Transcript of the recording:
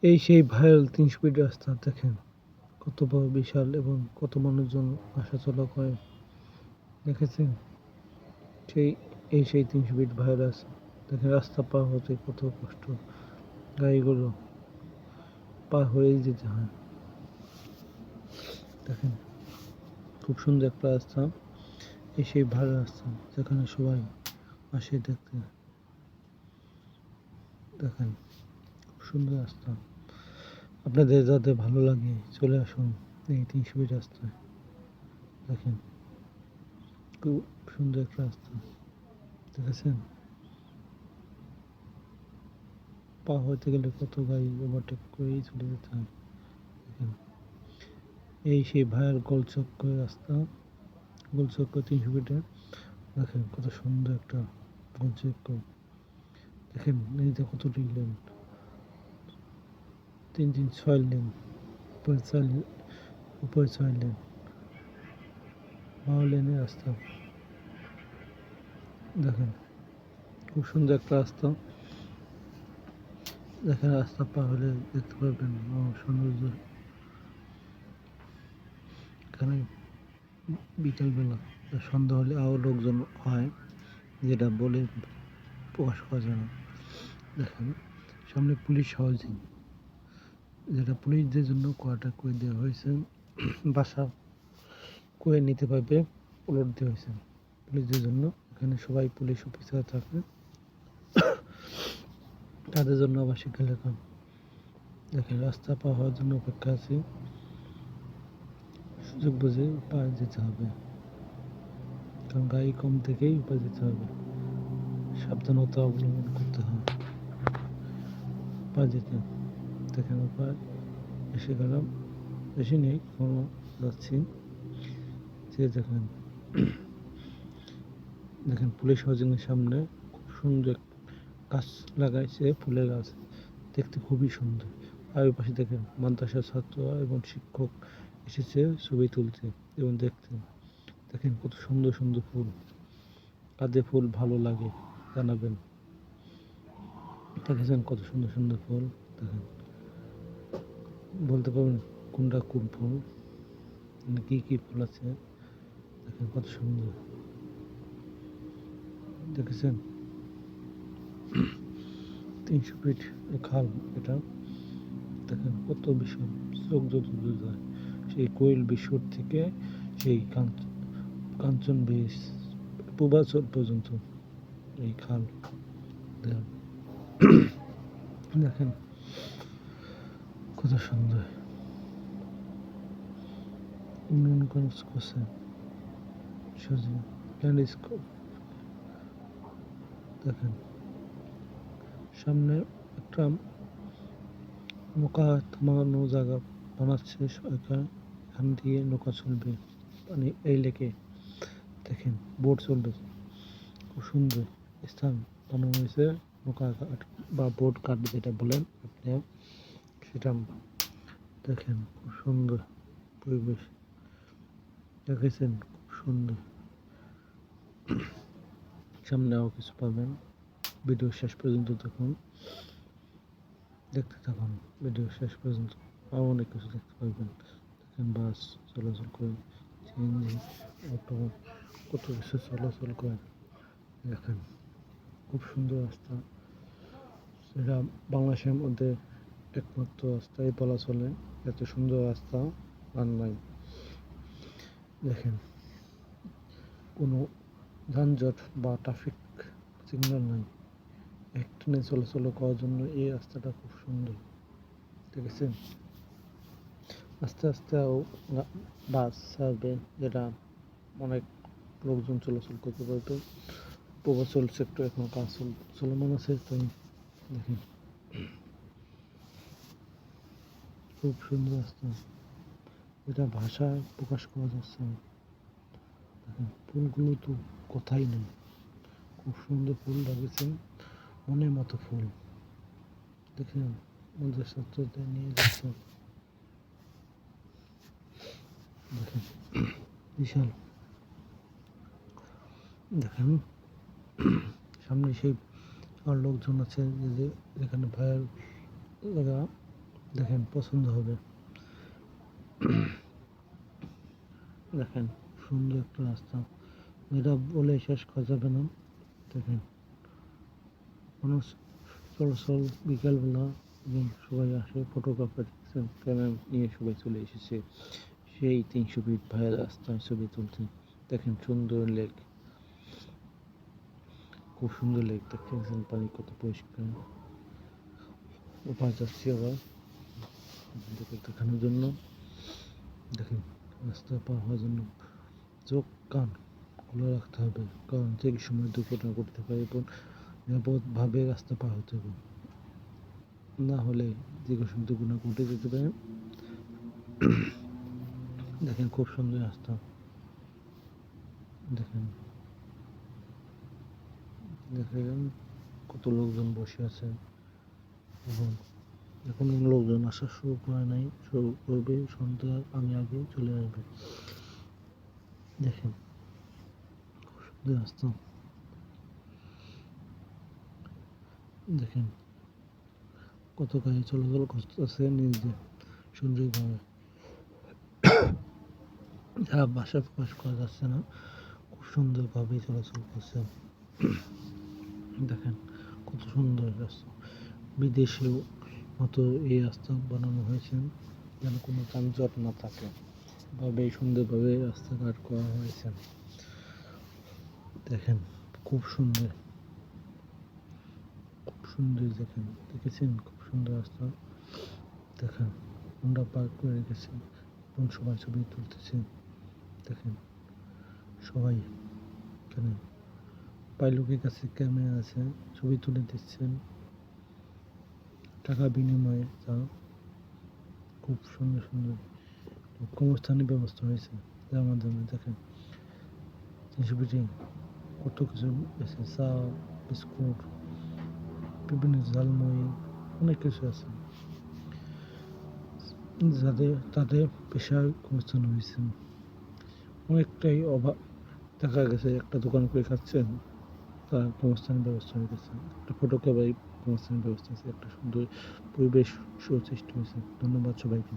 এই সেই viral ৩০০ fit রাস্তা দেখেন কত বড় বিশাল এবং কত মানুষজন আসা চলা করে দেখেছেন সেই ৩০০ ফিট ভাইরাল রাস্তা দেখেন রাস্তা পার হতে কত কষ্ট গাড়িগুলো পার হয়েই যেতে হয় দেখেন খুব সুন্দর একটা রাস্তা এই সেই ভালো রাস্তা যেখানে সবাই আসে দেখতে দেখেন খুব সুন্দর রাস্তা আপনাদের যাতে ভালো লাগে চলে আসুন এই ৩০০ ফিট রাস্তায় দেখেন খুব সুন্দর একটা রাস্তা দেখেছেন পা হইতে গেলে কত গাড়ি ওভারটেক করেই চলে যেতে হয় দেখেন এই সেই ভাইয়ের গোলচক্কর রাস্তা গোলচক্কর ৩০০ ফিটের দেখেন কত সুন্দর একটা গোলচক্কর দেখেন নদীতে কতটি লেন ৩ ৩ ৬ লেন উপরে ৬ লেন ১২ লেনের রাস্তা দেখেন খুব সুন্দর একটা রাস্তা দেখেন রাস্তা পার হলে দেখতে পারবেন সৌন্দর্য এখানে বিকালবেলা সন্ধ্যা হলে আরও লোকজন হয় যেটা বলে প্রকাশ করা যায় না দেখেন সামনে পুলিশ হাউজিং যেটা পুলিশদের জন্য কোয়ার্টার করে দেওয়া হয়েছে বাসা করে নিতে পারবে প্লট দেওয়া হয়েছে পুলিশদের জন্য এখানে সবাই পুলিশ অফিসার থাকে তাদের জন্য আবাসিক এলাকা দেখেন রাস্তা পার হওয়ার জন্য অপেক্ষা আছে সুযোগ বুঝে পার যেতে হবে কারণ গাড়ি কম থেকেই পার যেতে হবে সাবধানতা অবলম্বন করতে হয় পার যেতে দেখেন পার এসে গেলাম বেশি নেই কোনো যাচ্ছি যে দেখেন দেখেন পুলিশ হাউজিংয়ের সামনে খুব সুন্দর গাছ লাগাইছে ফুলের গাছ দেখতে খুবই সুন্দর আর ওই পাশে দেখেন মাদ্রাসার ছাত্ররা এবং শিক্ষক এসেছে ছবি তুলতে এবং দেখতে দেখেন কত সুন্দর সুন্দর ফুল কাঁধে ফুল ভালো লাগে জানাবেন দেখেছেন কত সুন্দর সুন্দর ফুল দেখেন বলতে পারবেন কোনটা কোন ফুল কি কি ফুল আছে দেখেন কত সুন্দর দেখেছেন ৩০০ ফিট খাল এটা দেখেন কত বিশাল চোখ যত যায় সেই কোয়েল বিশ্বর থেকে সেই কাঞ্চন ব্রিজ পূর্বাচল পর্যন্ত এই খাল দেখেন কত সুন্দর উন্নয়ন কাজ করছে ল্যান্ডস্কেপ দেখেন সামনে একটা নৌকা থামানো জায়গা বানাচ্ছে সরকার এখান দিয়ে নৌকা চলবে মানে এই লেকে দেখেন বোট চলবে খুব সুন্দর স্থান বানানো হয়েছে নৌকা ঘাট বা বোট ঘাট যেটা বলেন আপনি সেটা দেখেন খুব সুন্দর পরিবেশ দেখেছেন খুব সুন্দর সামনে আরও কিছু পাবেন ভিডিও শেষ পর্যন্ত দেখতে থাকুন ভিডিও শেষ পর্যন্ত আরও অনেক কিছু দেখতে পারবেন দেখেন বাস চলাচল করে সিএনজি অটো কত কিছু চলাচল করে দেখেন খুব সুন্দর রাস্তা সেটা বাংলাদেশের মধ্যে একমাত্র রাস্তাই বলা চলে এত সুন্দর রাস্তা আর নাই দেখেন কোনো যানজট বা ট্রাফিক সিগন্যাল নাই এক ট্রেনে চলাচল করার জন্য এই রাস্তাটা খুব সুন্দর দেখেছেন আস্তে আস্তে বাস ছাড়বে যেটা অনেক লোকজন চলাচল করতে পারবে পূর্বাচল সেক্টর এখন কাজ চলমান আছে তাই দেখেন খুব সুন্দর রাস্তা এটা ভাষায় প্রকাশ করা যাচ্ছে না দেখেন ফুলগুলো তো কথাই নেই খুব সুন্দর ফুল লাগিয়েছেন মনের মতো ফুল দেখেন আমাদের ছাত্রদের নিয়ে যাচ্ছে দেখেন বিশাল দেখেন সামনে সেই আর লোকজন আছে যেখানে ভাইয়ের লাগা দেখেন পছন্দ হবে। দেখেন সুন্দর একটা রাস্তা, এটা বলে শেষ করা যাবে না। দেখেন মানুষ চলাচল বিকালবেলা এবং সবাই আসে, ফটোগ্রাফার দেখছেন ক্যামেরা নিয়ে সবাই চলে এসেছে সেই 300 ফিট ভাইয়া রাস্তায় ছবি তুলতে। দেখেন সুন্দর লেক, খুব সুন্দর লেক, দেখতেছেন পানি কত পরিষ্কার। ওপার যাচ্ছি আবার আপনাদেরকে দেখানোর জন্য। দেখেন রাস্তা পার হওয়ার জন্য চোখ কান খোলা রাখতে হবে, কারণ যে সময় দুর্ঘটনা ঘটতে পারে এবং নিরাপদভাবে রাস্তা পার হতে হবে, না হলে যে কোনো সময় দুর্ঘটনা ঘটে যেতে পারে। দেখেন খুব সুন্দর রাস্তা, দেখেন দেখেন কত লোকজন বসে আছে এবং এখন লোকজন আসা শুরু করে নাই, শুরু করবে সন্ধ্যার আগে আগে চলে আসবে। দেখেন খুব সুন্দর রাস্তা, দেখেন কত গাড়ি চলাচল করতেছে নিজ দিয়ে সুন্দরভাবে, যা ভাষা প্রকাশ করা যাচ্ছে না, খুব সুন্দরভাবে চলাচল করছে। দেখেন কত সুন্দর রাস্তা, বিদেশেও মতো এই রাস্তা বানানো হয়েছে যেন কোনো যানজট না থাকে, ভাবে সুন্দরভাবে রাস্তাঘাট করা হয়েছে। দেখেন খুব সুন্দর, খুব সুন্দর, দেখেন দেখেছেন খুব সুন্দর রাস্তা। দেখেন হোন্ডা পার্ক করে রেখেছে এবং সবাই ছবি তুলতেছে। দেখেন সবাই এখানে পাইলটের কাছে ক্যামেরা আছে, ছবি তুলে দিচ্ছেন টাকা বিনিময়ে। তা খুব সুন্দর সুন্দর কর্মস্থানের ব্যবস্থা হয়েছে যার মাধ্যমে দেখেন 300 ফিটে কত কিছু আছে, চা বিস্কুট বিভিন্ন ঝালমুড়ি অনেক কিছু আছে, যাদের তাদের পেশার কর্মস্থান হয়েছে। অনেকটাই অভাব দেখা গেছে, একটা দোকান করে খাচ্ছেন তার কর্মস্থানের ব্যবস্থা হয়ে গেছে, একটা ফটোগ্রাফারি কর্মস্থানের ব্যবস্থা আছে, একটা সুন্দর পরিবেশ সুসৃষ্টি হয়েছে। ধন্যবাদ সবাইকে।